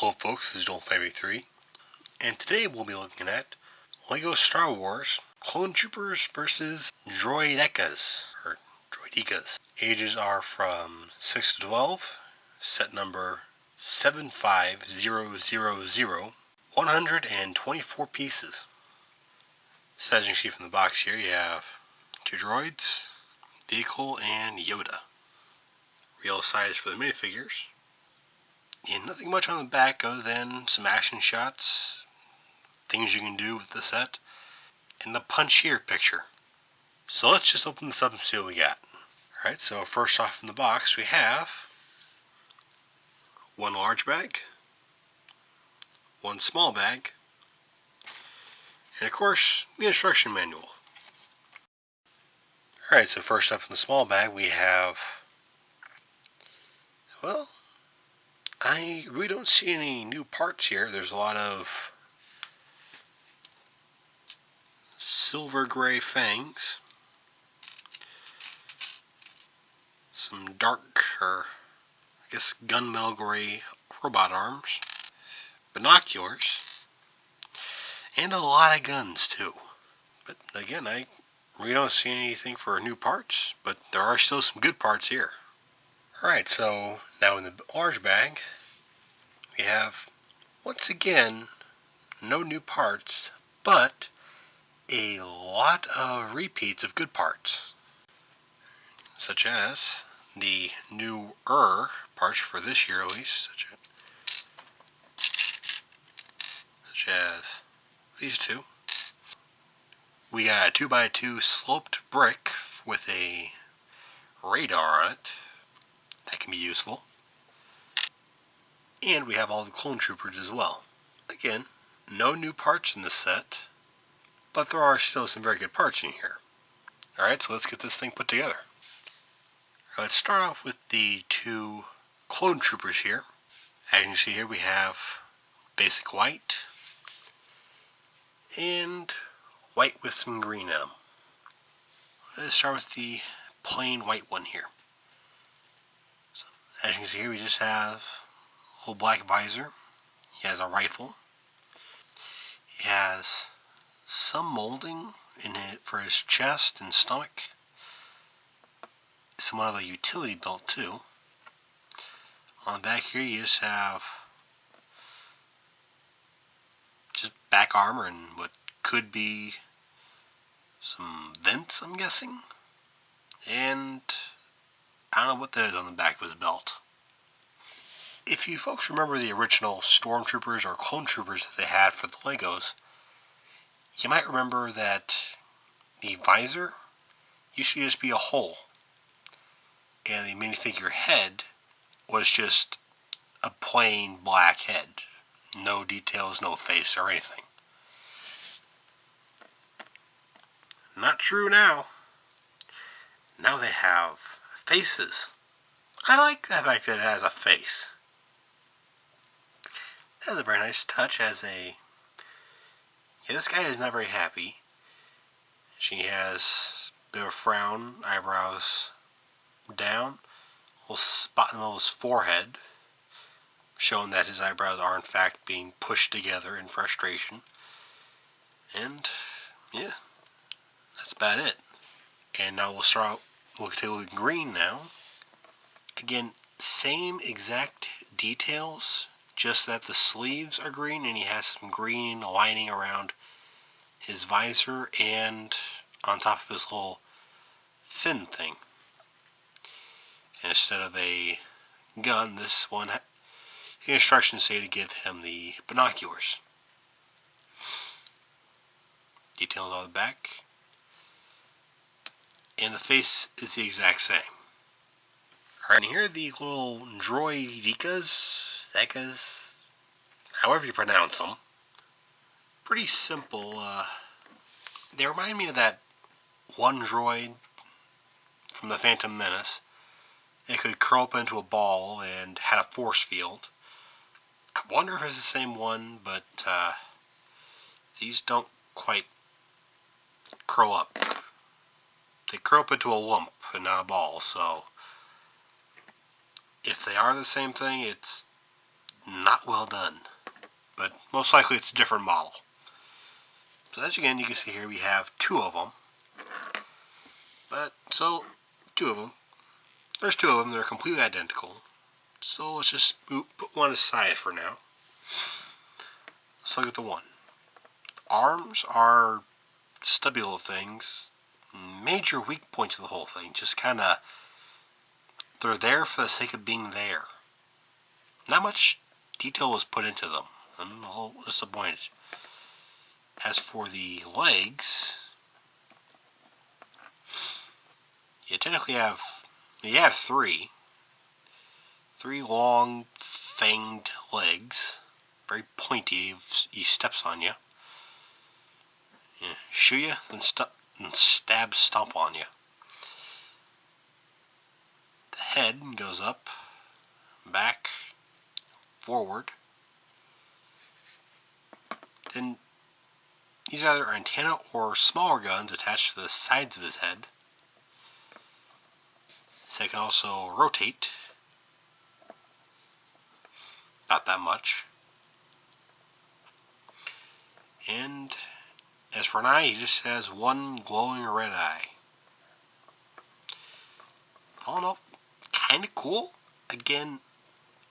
Hello folks, this is Droidekas, and today we'll be looking at LEGO Star Wars Clone Troopers vs. Droidekas, or Droidekas. Ages are from 6 to 12, set number 75000, 124 pieces. So as you can see from the box here, you have 2 droids, vehicle, and Yoda. Real size for the minifigures. And nothing much on the back other than some action shots, things you can do with the set, and the punch here picture. So let's just open this up and see what we got. Alright, so first off in the box we have one large bag, one small bag, and of course the instruction manual. Alright, so first up in the small bag we have, well, I really don't see any new parts here. There's a lot of silver gray fangs, some dark, or I guess gunmetal gray robot arms, binoculars, and a lot of guns too. But again, I really don't see anything for new parts, but there are still some good parts here. Alright, so now in the large bag, we have, once again, no new parts, but a lot of repeats of good parts, such as the newer parts for this year at least, such as these two. We got a 2x2 sloped brick with a radar on it. That can be useful. And we have all the clone troopers as well. Again, no new parts in this set, but there are still some very good parts in here. Alright, so let's get this thing put together. Let's start off with the 2 clone troopers here. As you can see here we have basic white and white with some green in them. Let's start with the plain white one here. So, as you can see here, we just have a little black visor. He has a rifle. He has some molding in it for his chest and stomach. Somewhat of a utility belt too. On the back here you just have just back armor and what could be some vents, I'm guessing. And I don't know what that is on the back of his belt. If you folks remember the original Stormtroopers or Clone Troopers that they had for the Legos, you might remember that the visor used to just be a hole, and the minifigure head was just a plain black head. No details, no face or anything. Not true now. Now they have faces. I like the fact that it has a face. It has a very nice touch as a... Yeah, this guy is not very happy. She has a bit of a frown, eyebrows down, a little spot in the middle of his forehead, showing that his eyebrows are in fact being pushed together in frustration. And yeah, that's about it. And now we'll take a look at green now. Again, same exact details, just that the sleeves are green and he has some green lining around his visor and on top of his little fin thing. And instead of a gun, this one, the instructions say to give him the binoculars. Details on the back. And the face is the exact same. Alright, and here are the little Droidekas, however you pronounce them. Pretty simple. They remind me of that one droid from the Phantom Menace. It could curl up into a ball and had a force field. I wonder if it's the same one, but these don't quite curl up. They curl up into a lump and not a ball, so if they are the same thing, it's not not well done, but most likely it's a different model. So as again, you can see here we have two of them. Two of them. There's two of them. They're completely identical. So let's just put one aside for now. Let's look at the one. Arms are stubby little things. Major weak points of the whole thing. Just kind of, they're there for the sake of being there. Not much detail was put into them. I'm a little disappointed. As for the legs, you technically have three long fanged legs, very pointy. He steps on you, shoot you, then stomp on you. The head goes up, back, forward. Then these are either antenna or smaller guns attached to the sides of his head. So they can also rotate. Not that much. And as for an eye, he just has one glowing red eye. All in all, kind of cool. Again,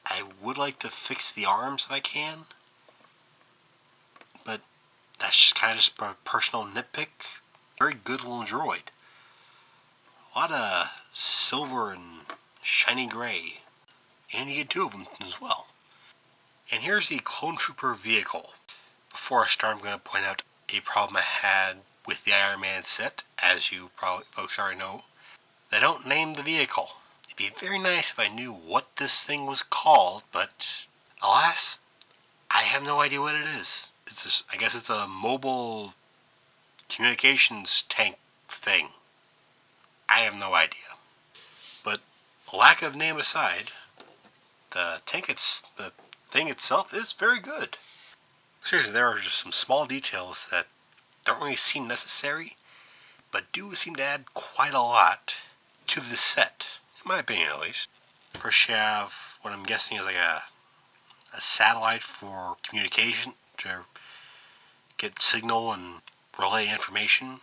I would like to fix the arms if I can, but that's just kind of just a personal nitpick. Very good little droid. A lot of silver and shiny gray. And you get two of them as well. And here's the Clone Trooper vehicle. Before I start, I'm going to point out a problem I had with the Iron Man set. As you probably folks already know, they don't name the vehicle. It'd be very nice if I knew what this thing was called, but alas, I have no idea what it is. I guess it's a mobile communications tank thing. I have no idea. But lack of name aside, the thing itself is very good. Seriously, there are just some small details that don't really seem necessary, but do seem to add quite a lot to the set, in my opinion at least. First you have what I'm guessing is like a satellite for communication, to get signal and relay information,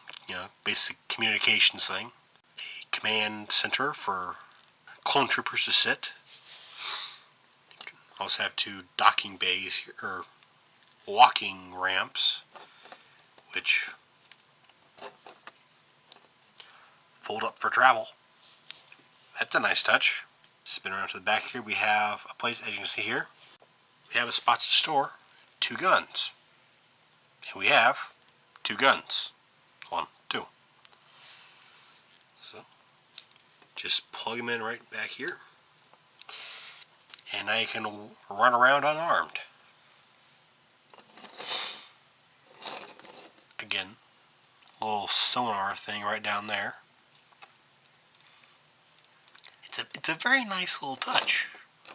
basic communications thing. A command center for clone troopers to sit. You can also have two docking bays here, or walking ramps, which fold up for travel. That's a nice touch. Spin around to the back here. We have a place, as you can see here, we have a spot to store two guns. And we have two guns. 1, 2. So, just plug them in right back here. And now you can run around unarmed. Again, a little sonar thing right down there. It's a very nice little touch.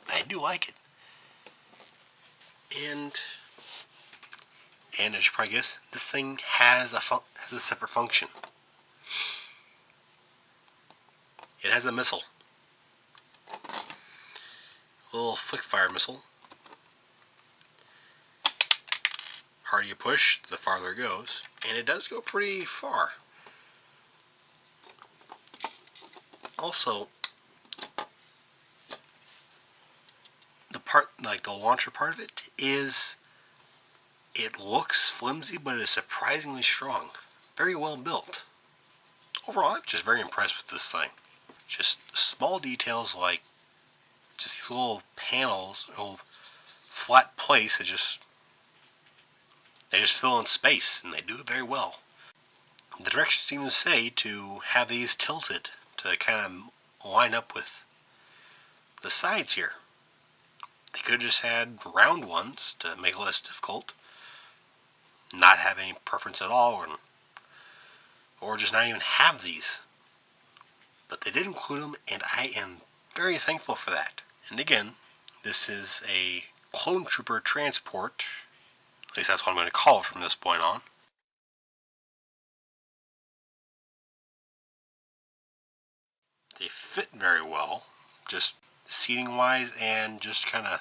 I do like it. And as you probably guess, this thing has a separate function. It has a missile. A little flick fire missile. Harder you push, the farther it goes. And it does go pretty far. Also, the launcher part of it it looks flimsy, but it is surprisingly strong. Very well built. Overall, I'm just very impressed with this thing. Just small details like just these little panels, little flat plates that they just fill in space, and they do it very well. The directions even say to have these tilted to kind of line up with the sides here. They could have just had round ones to make it less difficult, not have any preference at all, or just not even have these. But they did include them, and I am very thankful for that. And again, this is a Clone Trooper transport. At least that's what I'm going to call it from this point on. They fit very well, just seating wise and just kind of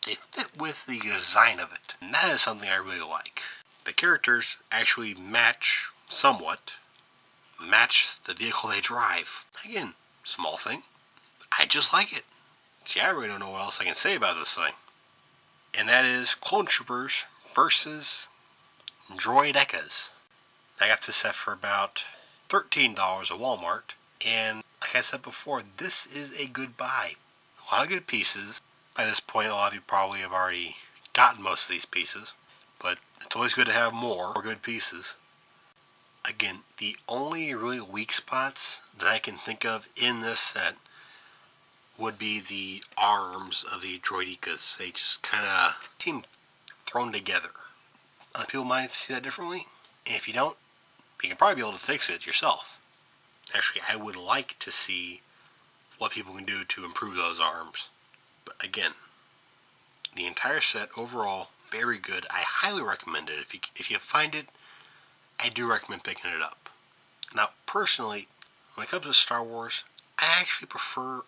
they fit with the design of it. And that is something I really like. The characters actually match somewhat, match the vehicle they drive. Again, small thing. I just like it. See, I really don't know what else I can say about this thing. And that is Clone Troopers versus Droidekas. I got this set for about $13 at Walmart. And like I said before, this is a good buy. A lot of good pieces. By this point, a lot of you probably have already gotten most of these pieces. But it's always good to have more good pieces. Again, the only really weak spots that I can think of in this set would be the arms of the Droidekas. They just kind of seem thrown together. Other people might see that differently. And if you don't, you can probably be able to fix it yourself. Actually, I would like to see what people can do to improve those arms. But again, the entire set overall, very good. I highly recommend it. If you find it, I do recommend picking it up. Now, personally, when it comes to Star Wars, I actually prefer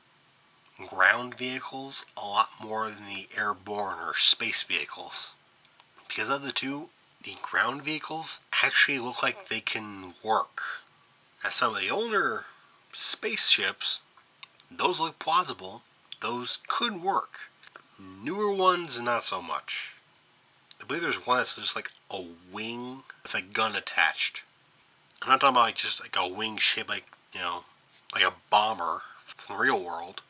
ground vehicles a lot more than the airborne or space vehicles. Because of the two, the ground vehicles actually look like they can work. Now, some of the older spaceships, those look plausible. Those could work. Newer ones, not so much. I believe there's one that's just like a wing with a gun attached. I'm not talking about just like a wing shaped like a bomber from the real world.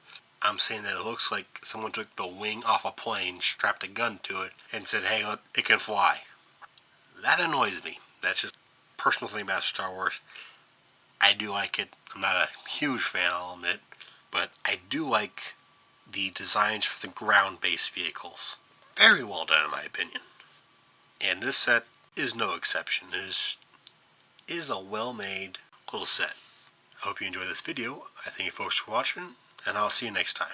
I'm saying that it looks like someone took the wing off a plane, strapped a gun to it, and said, hey, look, it can fly. That annoys me. That's just a personal thing about Star Wars. I do like it. I'm not a huge fan, I'll admit. But I do like the designs for the ground-based vehicles. Very well done, in my opinion. And this set is no exception. It is a well-made little set. I hope you enjoyed this video. I thank you folks for watching, and I'll see you next time.